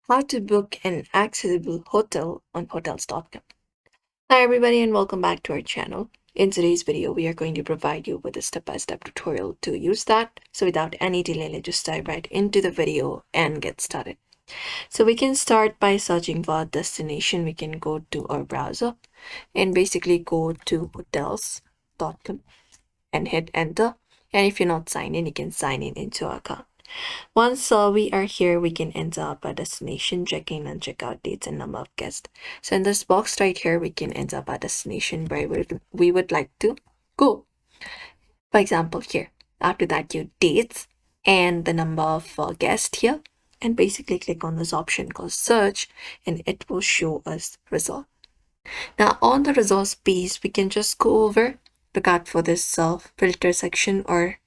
How to book an accessible hotel on hotels.com. Hi everybody and welcome back to our channel. In today's video, we are going to provide you with a step-by-step tutorial to use that. So without any delay, let's just dive right into the video and get started. So we can start by searching for a destination. We can go to our browser and basically go to hotels.com and hit enter. And if you're not signed in, you can sign in into our account. Once we are here, we can enter up our destination, check-in and check-out dates and number of guests. So in this box right here, we can enter up our destination where we would like to go. For example, here. After that, your dates and the number of guests here. And basically click on this option called search and it will show us result. Now on the results page, we can just go over, look out for this filter section or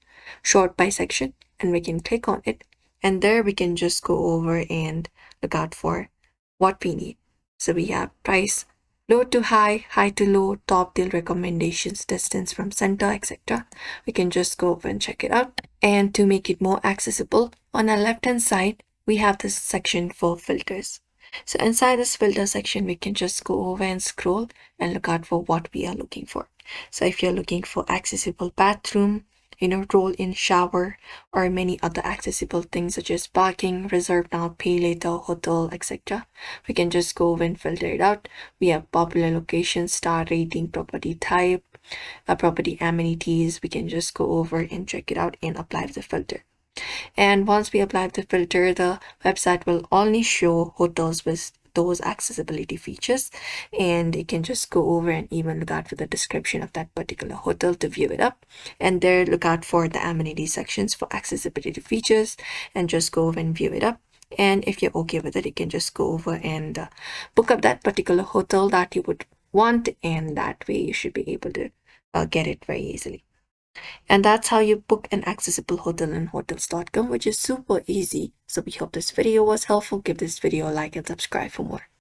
sort by section, and we can click on it. And there we can just go over and look out for what we need. So we have price, low to high, high to low, top deal recommendations, distance from center, etc. We can just go over and check it out. And to make it more accessible, on our left hand side, we have this section for filters. So inside this filter section, we can just go over and scroll and look out for what we are looking for. So if you're looking for accessible bathroom, roll-in shower, or many other accessible things such as parking, reserve now, pay later, hotel, etc., we can just go over and filter it out. We have popular locations, star rating, property type, property amenities. We can just go over and check it out and apply the filter. And once we apply the filter, the website will only show hotels with those accessibility features, and you can just go over and even look out for the description of that particular hotel to view it up. And there, look out for the amenity sections for accessibility features and just go over and view it up. And if you're okay with it, you can just go over and book up that particular hotel that you would want, and that way you should be able to get it very easily. And that's how you book an accessible hotel in hotels.com, which is super easy. So we hope this video was helpful. Give this video a like and subscribe for more.